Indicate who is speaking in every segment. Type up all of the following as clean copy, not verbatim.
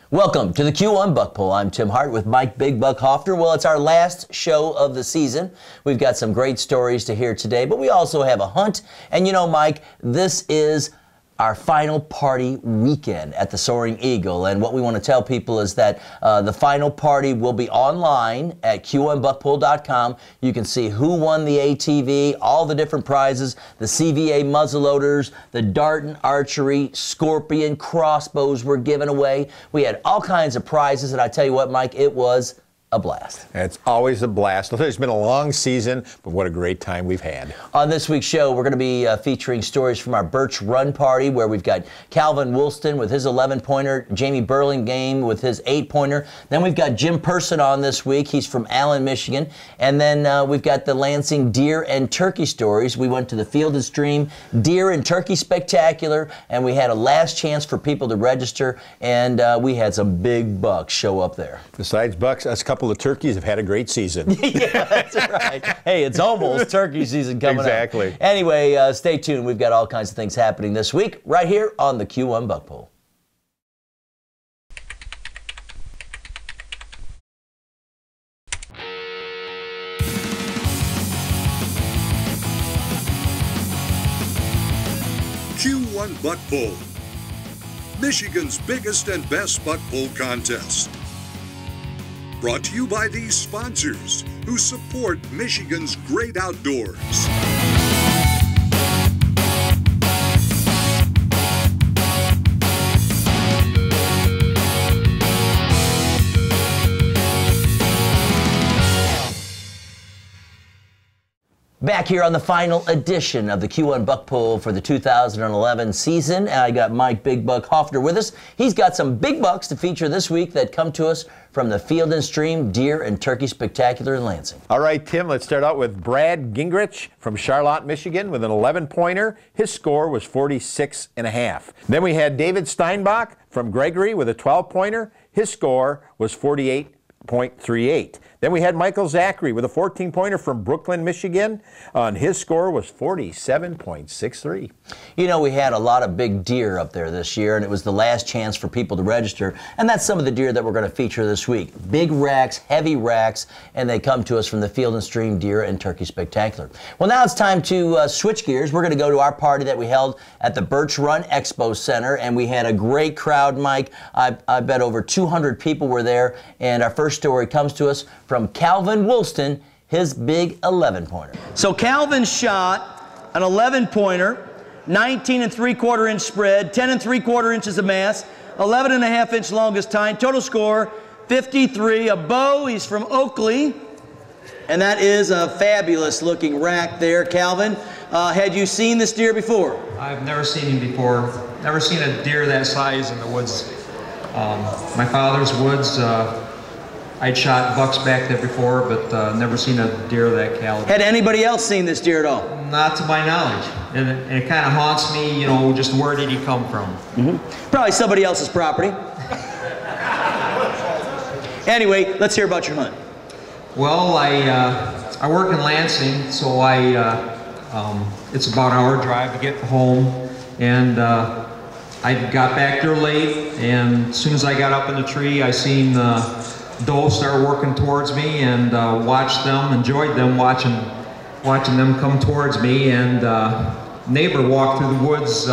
Speaker 1: Welcome to the Q1 Buck Poll. I'm Tim Hart with Mike Big Buck Hoffner. Well, it's our last show of the season. We've got some great stories to hear today, but we also have a hunt. And you know, Mike, this is our final party weekend at the Soaring Eagle. And what we want to tell people is that the final party will be online at q1buckpoll.com. You can see who won the ATV, all the different prizes, the CVA muzzleloaders, the dart and archery, scorpion, crossbows were given away. We had all kinds of prizes, and I tell you what, Mike, it was a blast.
Speaker 2: It's always a blast. It's been a long season, but what a great time we've had.
Speaker 1: On this week's show, we're going to be featuring stories from our Birch Run Party, where we've got Calvin Woolston with his 11-pointer, Jamie Burlingame with his 8-pointer. Then we've got Jim Person on this week. He's from Allen, Michigan. And then we've got the Lansing Deer and Turkey stories. We went to the Field and Stream Deer and Turkey Spectacular, and we had a last chance for people to register, and we had some big bucks show up there.
Speaker 2: Besides bucks, us couple of turkeys have had a great season.
Speaker 1: Yeah, that's right. Hey, it's almost turkey season coming
Speaker 2: exactly.
Speaker 1: up. Anyway, stay tuned. We've got all kinds of things happening this week right here on the Q1 Buck Poll.
Speaker 3: Q1 Buck Poll, Michigan's biggest and best buck poll contest. Brought to you by these sponsors who support Michigan's great outdoors.
Speaker 1: Back here on the final edition of the Q1 Buck Poll for the 2011 season. I got Mike Big Buck Hoffner with us. He's got some big bucks to feature this week that come to us from the Field and Stream Deer and Turkey Spectacular in Lansing.
Speaker 2: All right, Tim, let's start out with Brad Gingrich from Charlotte, Michigan with an 11-pointer. His score was 46.5. Then we had David Steinbach from Gregory with a 12-pointer. His score was 48.38. Then we had Michael Zachary with a 14-pointer from Brooklyn, Michigan, and his score was 47.63.
Speaker 1: You know, we had a lot of big deer up there this year, and it was the last chance for people to register, and that's some of the deer that we're going to feature this week. Big racks, heavy racks, and they come to us from the Field and Stream Deer and Turkey Spectacular. Well, now it's time to switch gears. We're going to go to our party that we held at the Birch Run Expo Center, and we had a great crowd, Mike. I bet over 200 people were there, and our first story comes to us from Calvin Woolston, his big 11-pointer. So Calvin shot an 11-pointer, 19 3/4 inch spread, 10 3/4 inches of mass, 11.5 inch longest tine, total score 53, a bow. He's from Oakley, and that is a fabulous looking rack there. Calvin, had you seen this deer before?
Speaker 4: I've never seen him before, never seen a deer that size in the woods. My father's woods, I'd shot bucks back there before, but never seen a deer of that caliber.
Speaker 1: Had anybody else seen this deer at all?
Speaker 4: Not to my knowledge. And it kind of haunts me, you know, just where did he come from?
Speaker 1: Probably somebody else's property. Anyway, let's hear about your hunt.
Speaker 4: Well, I work in Lansing, so it's about an hour drive to get home, and I got back there late, and as soon as I got up in the tree, I seen doe start working towards me, and watched them, enjoyed them, watching them come towards me, and neighbor walked through the woods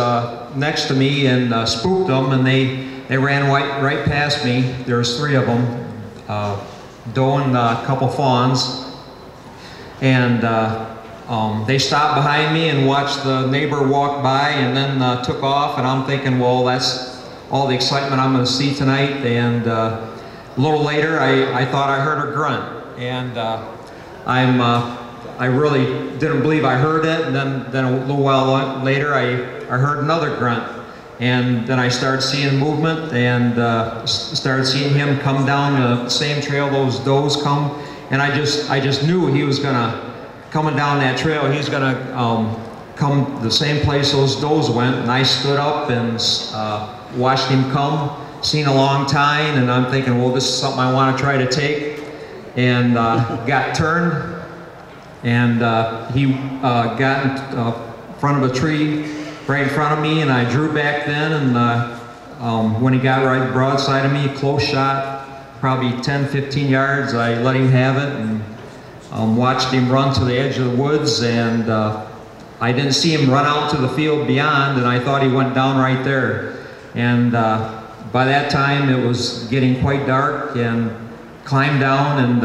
Speaker 4: next to me and spooked them, and they ran right past me. There's 3 of them, doe and a couple fawns, and they stopped behind me and watched the neighbor walk by, and then took off, and I'm thinking, well, that's all the excitement I'm going to see tonight. And a little later, I thought I heard a grunt, and I really didn't believe I heard it, and then a little while later, I heard another grunt, and then I started seeing movement, and started seeing him come down the same trail those does come, and I just knew he was coming down that trail, he was gonna come the same place those does went, and I stood up and watched him come. Seen a long tine, and I'm thinking, well, this is something I want to try to take, and got turned, and he got in front of a tree right in front of me, and I drew back then, and when he got right broadside of me, close shot, probably 10, 15 yards, I let him have it and watched him run to the edge of the woods, and I didn't see him run out to the field beyond, and I thought he went down right there. And by that time it was getting quite dark, and climbed down and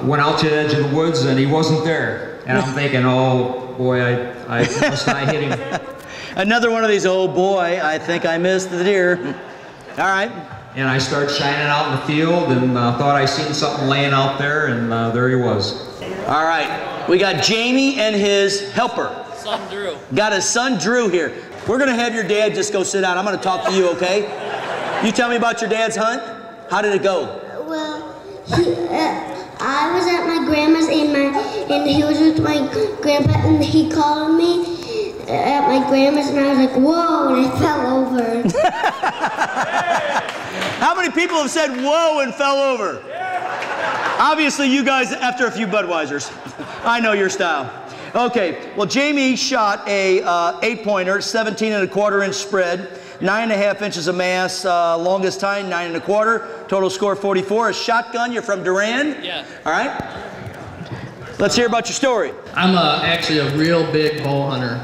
Speaker 4: went out to the edge of the woods, and he wasn't there. And I'm thinking, oh boy, I must not hit him.
Speaker 1: Another one of these, oh boy, I think I missed the deer. All right.
Speaker 4: And I started shining out in the field, and thought I seen something laying out there, and there he was.
Speaker 1: All right, we got Jamie and his helper.
Speaker 5: Son Drew.
Speaker 1: Got his son Drew here. We're gonna have your dad just go sit down. I'm gonna talk to you, okay? You tell me about your dad's hunt. How did it go?
Speaker 6: Well, I was at my grandma's and he was with my grandpa, and he called me at my grandma's, and I was like, whoa, and I fell over.
Speaker 1: How many people have said whoa and fell over? Obviously you guys, after a few Budweisers. I know your style. Okay, well Jamie shot a 8-pointer, 17 1/4 inch spread, 9.5 inches of mass, longest time 9 1/4, total score 44. A shotgun, you're from Durand?
Speaker 5: Yeah.
Speaker 1: All right. Let's hear about your story.
Speaker 5: I'm actually a real big bow hunter.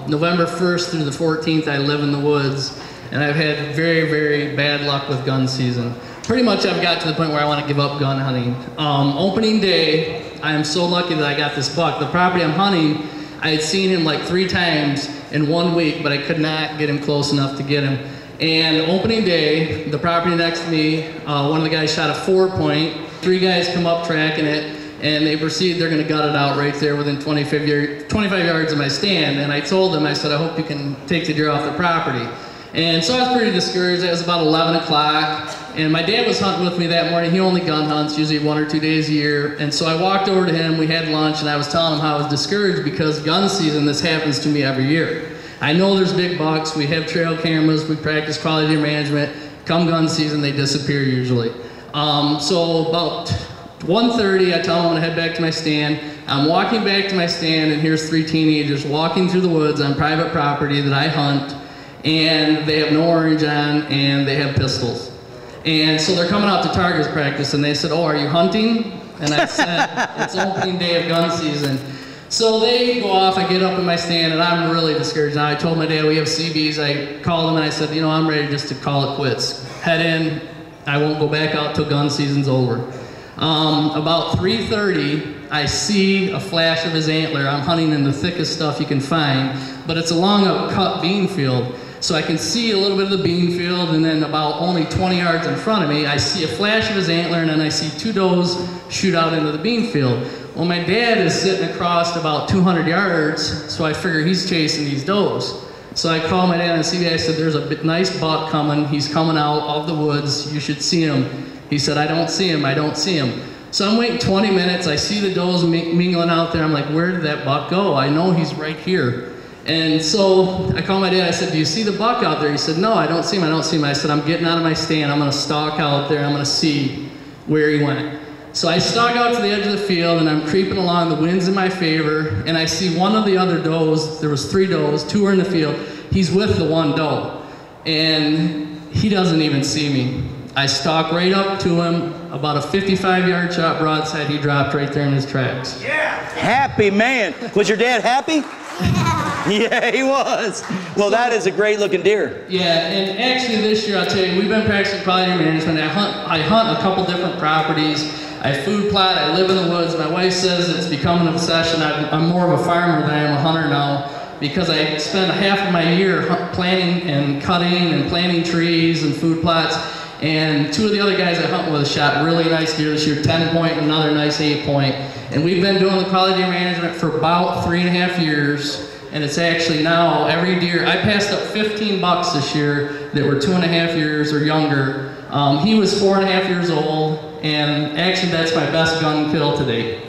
Speaker 5: November 1st through the 14th, I live in the woods, and I've had very, very bad luck with gun season. Pretty much I've got to the point where I want to give up gun hunting. Opening day, I am so lucky that I got this buck. The property I'm hunting, I had seen him like 3 times in 1 week, but I could not get him close enough to get him. And opening day, the property next to me, one of the guys shot a 4-point. 3 guys come up tracking it, and they proceed, they're going to gut it out right there within 25 yards of my stand. And I told them, I said, I hope you can take the deer off the property. And so I was pretty discouraged. It was about 11 o'clock, and my dad was hunting with me that morning. He only gun hunts, usually 1 or 2 days a year. And so I walked over to him, we had lunch, and I was telling him how I was discouraged because gun season, this happens to me every year. I know there's big bucks, we have trail cameras, we practice quality deer management. Come gun season, they disappear usually. So about 1:30, I tell him I'm gonna head back to my stand. I'm walking back to my stand, and here's 3 teenagers walking through the woods on private property that I hunt, and they have no orange on, and they have pistols. And so they're coming out to targets practice, and they said, oh, are you hunting? And I said, it's opening day of gun season. So they go off, I get up in my stand, and I'm really discouraged now. I told my dad we have CBs. I called him and I said, you know, I'm ready just to call it quits. Head in, I won't go back out till gun season's over. About 3:30, I see a flash of his antler. I'm hunting in the thickest stuff you can find, but it's along a cut bean field. So I can see a little bit of the bean field, and then about only 20 yards in front of me, I see a flash of his antler, and then I see 2 does shoot out into the bean field. Well, my dad is sitting across about 200 yards, so I figure he's chasing these does. So I call my dad on CB, I said, there's a nice buck coming, he's coming out of the woods, you should see him. He said, I don't see him, I don't see him. So I'm waiting 20 minutes, I see the does mingling out there, I'm like, where did that buck go? I know he's right here. And so I called my dad, I said, do you see the buck out there? He said, no, I don't see him, I don't see him. I said, I'm getting out of my stand, I'm gonna stalk out there, I'm gonna see where he went. So I stalk out to the edge of the field, and I'm creeping along, the wind's in my favor, and I see one of the other does, there was 3 does, 2 are in the field, he's with the 1 doe, and he doesn't even see me. I stalk right up to him, about a 55-yard shot broadside, he dropped right there in his tracks.
Speaker 1: Yeah! Happy man. Was your dad happy? Yeah, he was. Well, that is a great looking deer.
Speaker 5: Yeah, and actually this year, I'll tell you, we've been practicing quality deer management. I hunt a couple different properties. I food plot, I live in the woods. My wife says it's become an obsession. I'm more of a farmer than I am a hunter now, because I spend half of my year planting and cutting and planting trees and food plots. And 2 of the other guys I hunt with shot really nice deer this year, 10-point and another nice 8-point. And we've been doing the quality deer management for about 3.5 years. And it's actually now every deer, I passed up 15 bucks this year that were 2.5 years or younger. He was 4.5 years old, and actually that's my best gun kill to date.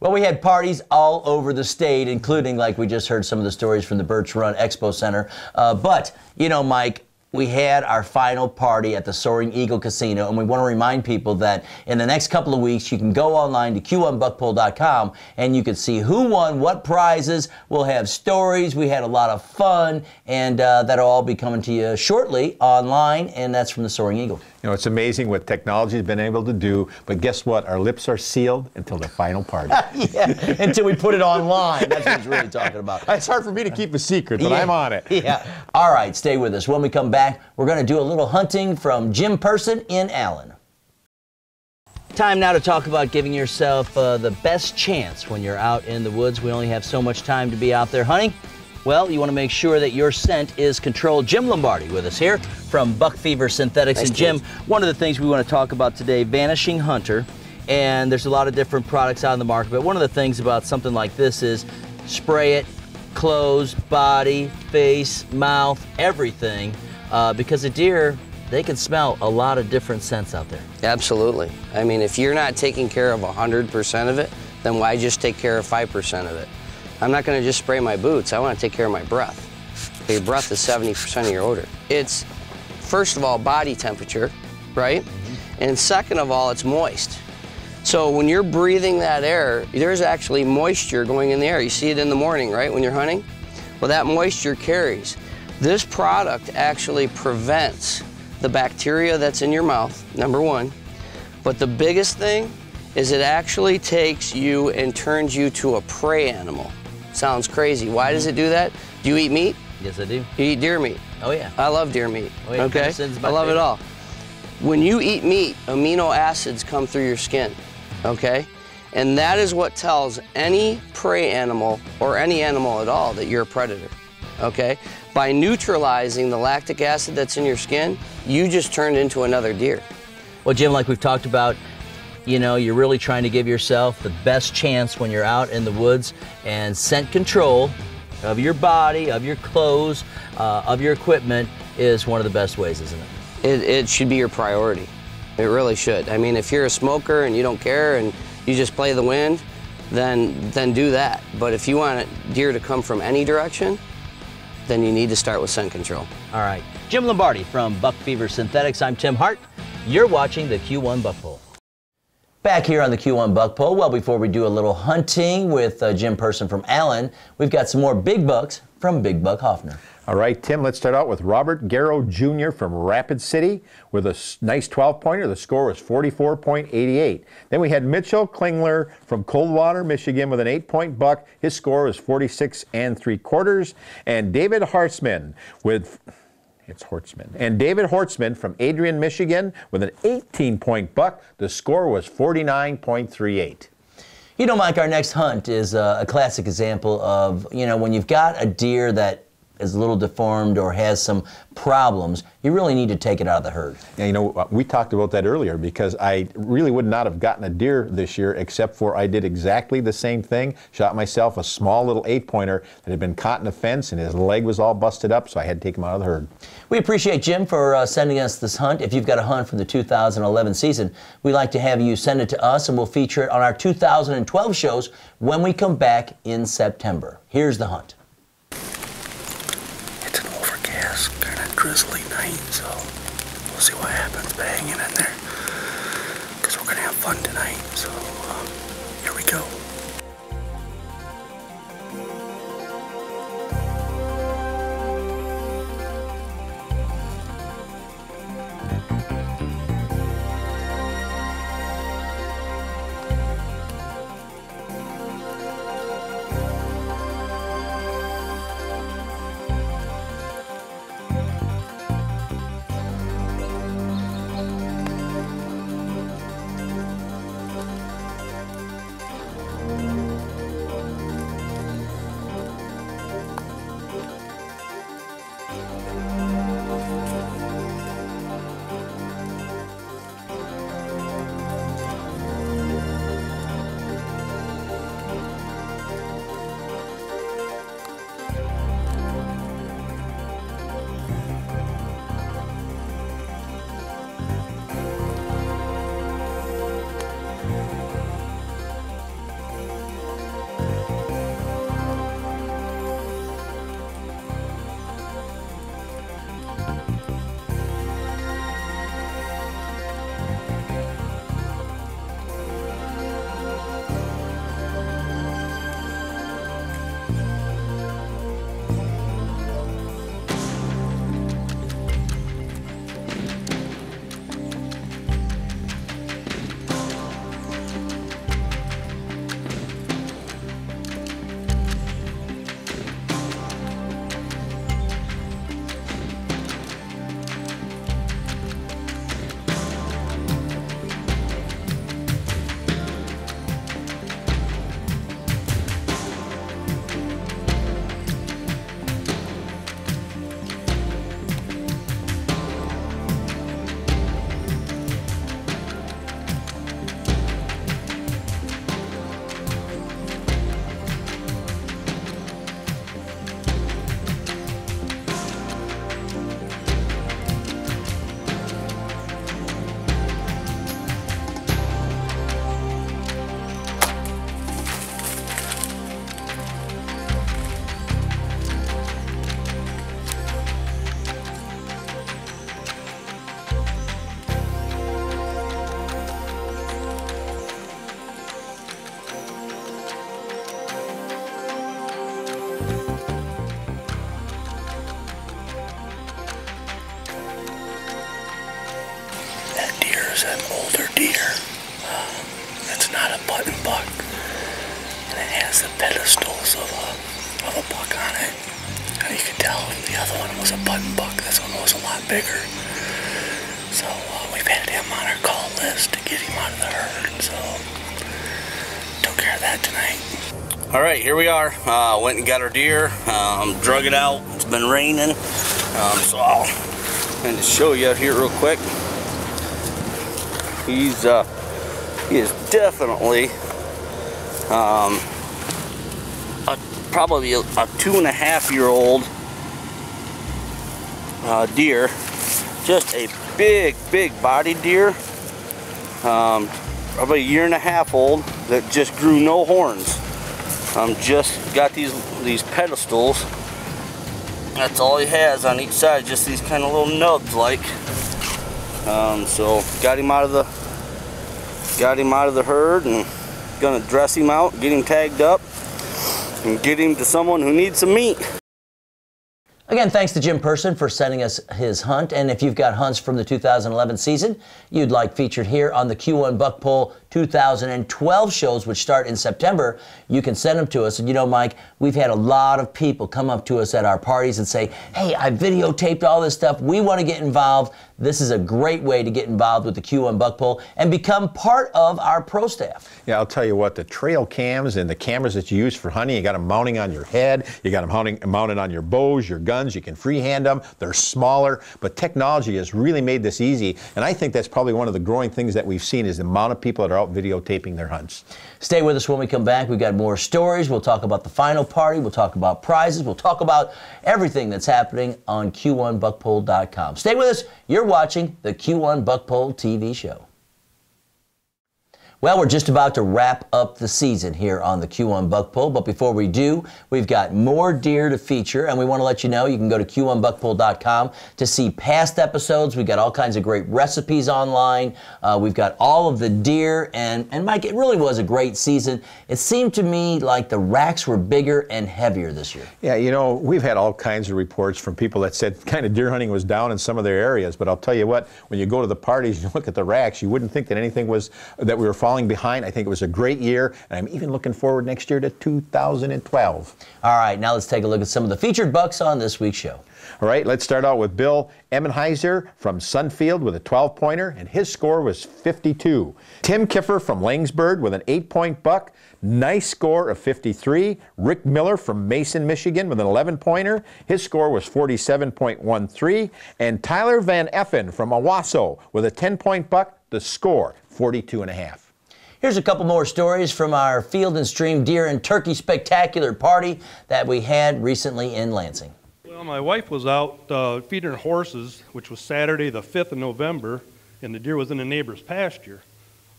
Speaker 1: Well, we had parties all over the state, including, like we just heard some of the stories from the Birch Run Expo Center. But, you know, Mike, we had our final party at the Soaring Eagle Casino, and we want to remind people that in the next couple of weeks, you can go online to q1buckpull.com and you can see who won, what prizes. We'll have stories. We had a lot of fun, and that'll all be coming to you shortly online, and that's from the Soaring Eagle.
Speaker 2: You know, it's amazing what technology has been able to do, but guess what? Our lips are sealed until the final party.
Speaker 1: Yeah, until we put it online. That's what he's really talking about.
Speaker 2: It's hard for me to keep a secret, but I'm on it.
Speaker 1: Yeah. All right, stay with us. When we come back, we're going to do a little hunting from Jim Person in Allen. Time now to talk about giving yourself the best chance when you're out in the woods. We only have so much time to be out there hunting. Well, you want to make sure that your scent is controlled. Jim Lombardi with us here from Buck Fever Synthetics.
Speaker 7: Nice
Speaker 1: and Jim, one of the things we want to talk about today, Vanishing Hunter. And there's a lot of different products out in the market, but one of the things about something like this is spray it, clothes, body, face, mouth, everything, because a deer, they can smell a lot of different scents out there.
Speaker 7: Absolutely. I mean, if you're not taking care of 100% of it, then why just take care of 5% of it? I'm not going to just spray my boots. I want to take care of my breath. Your breath is 70% of your odor. It's, first of all, body temperature, right? And second of all, it's moist. So when you're breathing that air, there's actually moisture going in the air. You see it in the morning, right, when you're hunting? Well, that moisture carries. This product actually prevents the bacteria that's in your mouth, number one. But the biggest thing is it actually takes you and turns you to a prey animal. Sounds crazy. Why does it do that? Do you eat meat?
Speaker 1: Yes, I do.
Speaker 7: You eat deer meat?
Speaker 1: Oh, yeah.
Speaker 7: I love deer meat,
Speaker 1: Oh, yeah.
Speaker 7: okay? I love it all. When you eat meat, amino acids come through your skin, okay? And that is what tells any prey animal or any animal at all that you're a predator, okay? By neutralizing the lactic acid that's in your skin, you just turned into another deer.
Speaker 1: Well, Jim, like we've talked about, you know, you're really trying to give yourself the best chance when you're out in the woods, and scent control of your body, of your clothes, of your equipment is one of the best ways, isn't it?
Speaker 7: It should be your priority. It really should. I mean, if you're a smoker and you don't care and you just play the wind, then do that. But if you want a deer to come from any direction, then you need to start with scent control.
Speaker 1: All right. Jim Lombardi from Buck Fever Synthetics. I'm Tim Hart. You're watching the Q1 Buck Poll. Back here on the Q1 Buck Poll, well, before we do a little hunting with Jim Person from Allen, we've got some more big bucks from Big Buck Hoffner.
Speaker 2: All right, Tim, let's start out with Robert Garrow Jr. from Rapid City with a nice 12-pointer. The score was 44.88. Then we had Mitchell Klingler from Coldwater, Michigan with an 8-point buck. His score was 46 3/4. And David Hartzman with... It's Hortzman. And David Hortzman from Adrian, Michigan with an 18-point buck. The score was 49.38.
Speaker 1: You know, Mike, our next hunt is a classic example of, you know, when you've got a deer that is a little deformed or has some problems, you really need to take it out of the herd.
Speaker 2: Yeah, you know, we talked about that earlier because I really would not have gotten a deer this year except for I did exactly the same thing. Shot myself a small little 8-pointer that had been caught in a fence and his leg was all busted up, so I had to take him out of the herd.
Speaker 1: We appreciate Jim for sending us this hunt. If you've got a hunt from the 2011 season, we'd like to have you send it to us and we'll feature it on our 2012 shows when we come back in September. Here's the hunt.
Speaker 8: It's an overcast, kind of drizzly night, so we'll see what happens by hanging in there. Because we're going to have fun tonight, so here we go. there's an older deer. It's not a button buck, and it has the pedestals of a buck on it. Now you can tell the other one was a button buck. This one was a lot bigger. So we've had him on our call list to get him out of the herd. So took care of that tonight.
Speaker 9: All right, here we are. Went and got our deer. Drug it out. It's been raining, so I'll kind of show you out here real quick. He is definitely probably a 2.5-year-old deer. Just a big body deer. Probably a 1.5 years old that just grew no horns. Just got these pedestals. That's all he has on each side, just these kind of little nubs like. So got him out of the herd and gonna dress him out, get him tagged up, and get him to someone who needs some meat.
Speaker 1: Again, thanks to Jim Person for sending us his hunt. And if you've got hunts from the 2011 season you'd like featured here on the Q1 Buck Pull 2012 shows, which start in September, you can send them to us. And you know, Mike, we've had a lot of people come up to us at our parties and say, hey, I videotaped all this stuff. We want to get involved. This is a great way to get involved with the Q1 Buck Pull and become part of our pro staff.
Speaker 2: Yeah, I'll tell you what, the trail cams and the cameras that you use for hunting, you got them mounting on your head, you got them mounted on your bows, your guns, you can freehand them, they're smaller, but technology has really made this easy, and I think that's probably one of the growing things that we've seen is the amount of people that are out videotaping their hunts.
Speaker 1: Stay with us when we come back. We've got more stories. We'll talk about the final party. We'll talk about prizes. We'll talk about everything that's happening on Q1BuckPull.com. Stay with us. You're watching the Q1 Buck Pull TV show. Well, we're just about to wrap up the season here on the Q1 Buck Pull, but before we do, we've got more deer to feature, and we want to let you know you can go to Q1BuckPull.com to see past episodes. We've got all kinds of great recipes online. We've got all of the deer, and Mike, it really was a great season. It seemed to me like the racks were bigger and heavier this year.
Speaker 2: Yeah, you know, we've had all kinds of reports from people that said kind of deer hunting was down in some of their areas, but I'll tell you what, when you go to the parties, you look at the racks, you wouldn't think that anything was, that we were falling behind. I think it was a great year, and I'm even looking forward next year to 2012.
Speaker 1: All right, now let's take a look at some of the featured bucks on this week's show.
Speaker 2: All right, let's start out with Bill Emmenheiser from Sunfield with a 12-pointer, and his score was 52. Tim Kiffer from Langsburg with an 8-point buck, nice score of 53. Rick Miller from Mason, Michigan with an 11-pointer. His score was 47.13. And Tyler Van Effen from Owasso with a 10-point buck, the score 42.5.
Speaker 1: Here's a couple more stories from our Field and Stream Deer and Turkey Spectacular party that we had recently in Lansing.
Speaker 10: Well, my wife was out feeding her horses, which was Saturday the 5th of November, and the deer was in a neighbor's pasture.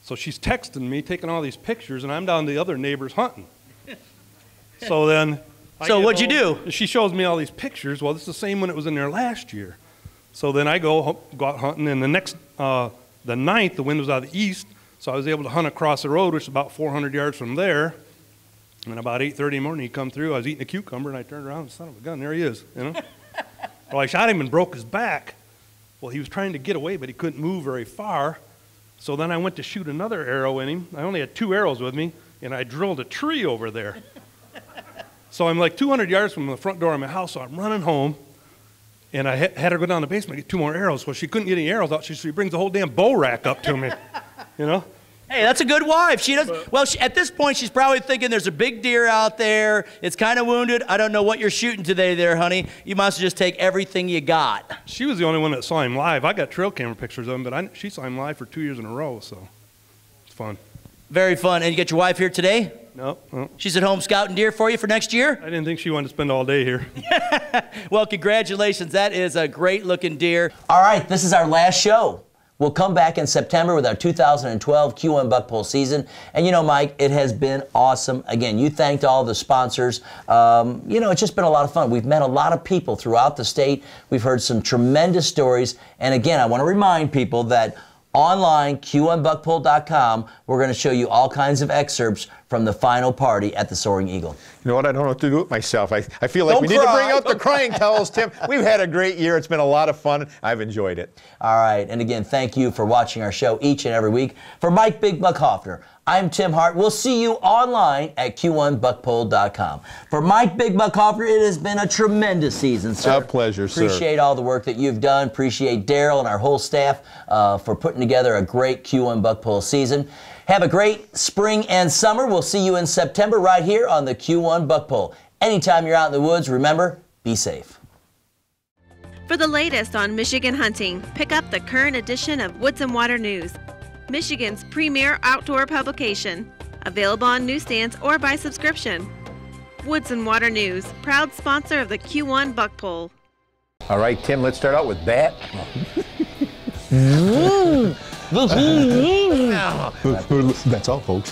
Speaker 10: So she's texting me, taking all these pictures, and I'm down the other neighbor's hunting. So then...
Speaker 11: So what'd you do?
Speaker 10: She shows me all these pictures. Well, it's the same one that was in there last year. So then I go out hunting, and the 9th, the wind was out of the east, so I was able to hunt across the road, which is about 400 yards from there. And about 8:30 in the morning, he come through. I was eating a cucumber, and I turned around, son of a gun, there he is, you know. Well, I shot him and broke his back. Well, he was trying to get away, but he couldn't move very far. So then I went to shoot another arrow in him. I only had 2 arrows with me, and I drilled a tree over there. So I'm like 200 yards from the front door of my house, so I'm running home, and I had her go down the basement and get 2 more arrows. Well, she couldn't get any arrows out, so she brings the whole damn bow rack up to me, you know.
Speaker 11: Hey, that's a good wife. She does well. At this point, she's probably thinking there's a big deer out there. It's kind of wounded. I don't know what you're shooting today, there, honey. You must just take everything you got.
Speaker 10: She was the only one that saw him live. I got trail camera pictures of him, but she saw him live for 2 years in a row, so it's fun.
Speaker 11: Very fun. And you get your wife here today?
Speaker 10: No.
Speaker 11: She's at home scouting deer for you for next year?
Speaker 10: I didn't think she wanted to spend all day here.
Speaker 11: Well, congratulations. That is a great-looking deer.
Speaker 1: All right, this is our last show. We'll come back in September with our 2012 Q1 Buck Pull season. And you know, Mike, it has been awesome. Again, you thanked all the sponsors. You know, it's just been a lot of fun. We've met a lot of people throughout the state. We've heard some tremendous stories. And again, I want to remind people that online, Q1BuckPull.com, we're going to show you all kinds of excerpts from the final party at the Soaring Eagle.
Speaker 2: You know what? I don't know what to do with myself. I feel like
Speaker 1: Don't
Speaker 2: we need to
Speaker 1: cry.
Speaker 2: bring out the crying towels, Tim. We've had a great year. It's been a lot of fun. I've enjoyed it.
Speaker 1: All right, and again, thank you for watching our show each and every week. For Mike Big Buck Hoffner, I'm Tim Hart. We'll see you online at q1buckpole.com. For Mike Big Buck Hoffner, it has been a tremendous season, sir.
Speaker 2: A pleasure, sir.
Speaker 1: Appreciate all the work that you've done. Appreciate Daryl and our whole staff for putting together a great Q1 Buck Pole season. Have a great spring and summer. We'll see you in September right here on the Q1 Buck Pole. Anytime you're out in the woods, remember, be safe.
Speaker 12: For the latest on Michigan hunting, pick up the current edition of Woods and Water News, Michigan's premier outdoor publication, available on newsstands or by subscription. Woods and Water News, proud sponsor of the Q1 Buck Pole.
Speaker 2: All right, Tim, let's start out with bat. That's all, folks.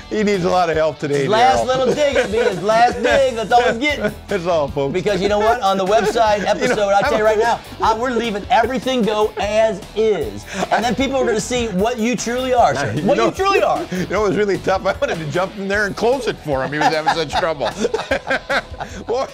Speaker 2: He needs a lot of help today,
Speaker 1: His last
Speaker 2: Daryl.
Speaker 1: little dig will be his last dig. That's all he's getting.
Speaker 2: That's all, folks.
Speaker 1: Because you know what? On the website episode, I tell you right now, we're leaving everything go as is. And then people are going to see what you truly are, sir. What you truly are.
Speaker 2: You know, it was really tough. I wanted to jump in there and close it for him. He was having such trouble. Boy.